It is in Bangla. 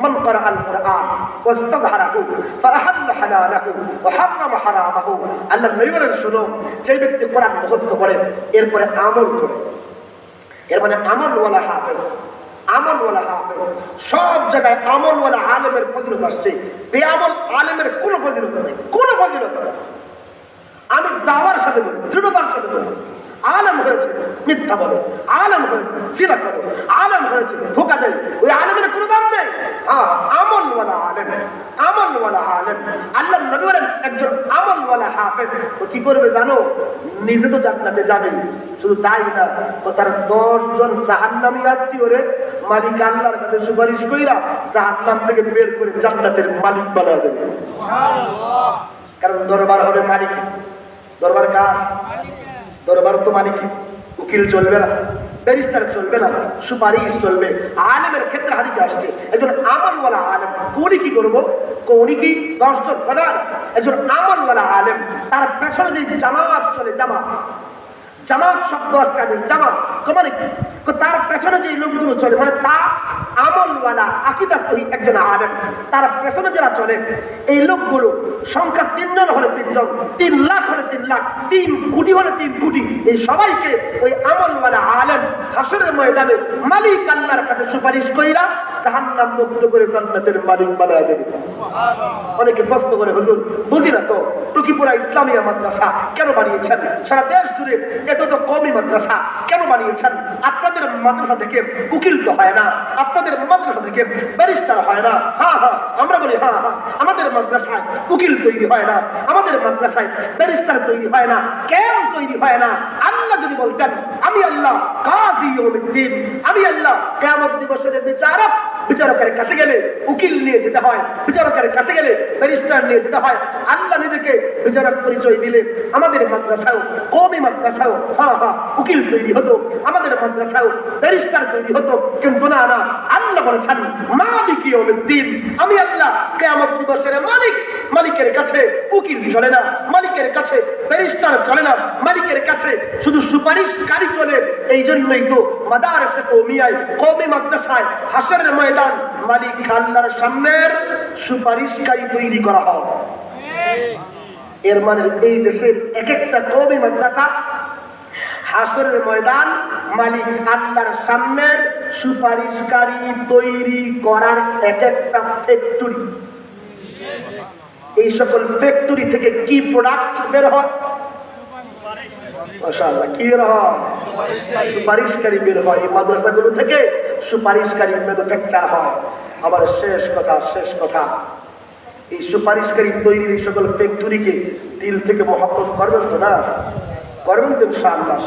মান ক্বারাআল কুরআন ওয়াস্তাযহারাহু ফাআহাল্লা হালালাহু ওয়া হারামা হারামাহু। আল্লাহ নবী বলেন, শুনো, যে ব্যক্তি কোরআন মুখস্থ করে এরপরে আমল করে, এর মানে আমলওয়ালা হাফেজ, আমলওয়ালা হাফেজ। সব জায়গায় আমলওয়ালা আলেমের ফজিলত আসছে, বেআমল আলেমের কোনো ফজিলত নেই, কোনো ফজিলত নেই। আমি দাওয়ার সাথে বলি, দৃঢ়তার সাথে বলি, আলেম হয়েছে মিথ্যা বলে, আলেম হয়েছে সিরা করে, আলেম হয়েছে ধোকা দেয়, ওই আলেমের কোনো দাম নেই। আমলওয়ালা আলেম, আমলওয়ালা আলেম। আল্লাহ নবী বলেন, একজন আমলওয়ালা হাফেজ ও কি করবে জানো? নিজে তো জান্নাতে যাবে, শুধু তাই না, ও তার 10 জন জাহান্নামী আত্মীয়রে মালিক আল্লাহর কাছে সুপারিশ কইরা জাহান্নাম থেকে বের করে জান্নাতের মালিক বানায় দেবে। সুবহানাল্লাহ। কারণ দরবার হবে মালিক। দরবার কার? দরবার তো মালিক। উকিল চলবে না, ব্যারিস্টার চলবে না, সুপারিশ চলবে। আলেমের ক্ষেত্রে হাদিসে আসছে একজন আমলওয়ালা আলেম, উনি কি করবো? উনি কি 10 জন প্রধান? একজন আমলওয়ালা আলেম, তার পেছনে যে জামাত চলে, জামাত, জামাত শব্দ আসছে, জামাত মানে তার পেছনে যে লোকগুলো চলে, মানে তার আমলওয়ালা আকীদা সহিহ একজন আলেম, তার পেছনে যারা চলে এই লোকগুলো সংখ্যা 3 জন হলে 3 জন, 3 লাখ হলে 3 লাখ, 3 কোটি হলে 3 কোটি, এই সবাইকে ওই আমলওয়ালা আলেম হাসরের ময়দানে মালিক আল্লাহর কাছে সুপারিশ কইরা জাহান্নাম মুক্ত করে জান্নাতের মালিক বানায় দেবে। অনেকে প্রশ্ন করে, হুজুর বুঝি না তো, টুকিপুরা ইসলামিয়া মাদ্রাসা কেন বানিয়েছেন? সারা দেশ জুড়ে এত তো কমই মাদ্রাসা কেন বানিয়েছেন? আপনাদের মাদ্রাসা থেকে উকিল তো হয় না, আপনাদের মাদ্রাসা থেকে ব্যারিস্টার হয় না। হ্যাঁ হ্যাঁ, আমরা বলি হ্যাঁ হ্যাঁ, আমাদের মাদ্রাসায় উকিল তৈরি হয় না, আমাদের মাদ্রাসায় ব্যারিস্টার তৈরি হয় না। কেন তৈরি হয় না? আল্লাহ যদি বলতেন, আমি আল্লাহ কাযী ইয়াউমিদ্দিন, আমি আল্লাহ কিয়ামত দিবসের বিচারক, বিচারকের কাছে গেলে উকিল নিয়ে যেতে হয়, বিচারকের কাছে গেলে ব্যারিস্টার নিয়ে যেতে হয়। আল্লাহ নিজেকে বিচারক পরিচয় দিলে আমাদের মাদ্রাসাও, কওমি মাদ্রাসাও হ্যাঁ হ্যাঁ উকিল তৈরি হতো, আমাদের মাদ্রাসাও ব্যারিস্টার তৈরি হতো। কিন্তু না না, আল্লাহ বলেছেন মালিক ইয়াউমিদ্দিন, আমি আল্লাহ কিয়ামত দিবসের মালিক। মালিকের কাছে উকিল চলে না, মালিকের কাছে ব্যারিস্টার চলে না, মালিকের কাছে শুধু সুপারিশকারী চলে। এই জন্যই তো মাদারিসে কওমিয়ায়, কওমি মাদ্রাসায় হাসরের ময়দান মালিক আল্লাহর সামনের সুপারিশকারী তৈরি করা হয়। এর মানে এই দেশের এক একটা কওমি মাদ্রাসা হাসরের ময়দান মালিক আল্লাহর সামনের সুপারিশকারী তৈরি করার এক একটা ফ্যাক্টরি। এই সকল ফ্যাক্টরি থেকে কি প্রোডাক্ট বের হয়? মাশাআল্লাহ, কি বের হয়? সুপারিশকারী বের হয়। এই মাদ্রাসাগুলো থেকে সুপারিশকারী ম্যানুফ্যাকচার হয়। আবার শেষ কথা, এই সুপারিশকারী তৈরির এই সকল ফ্যাক্টরিকে দিল থেকে মহব্বত করবেন তো? না করবেন তো ইনশাআল্লাহ।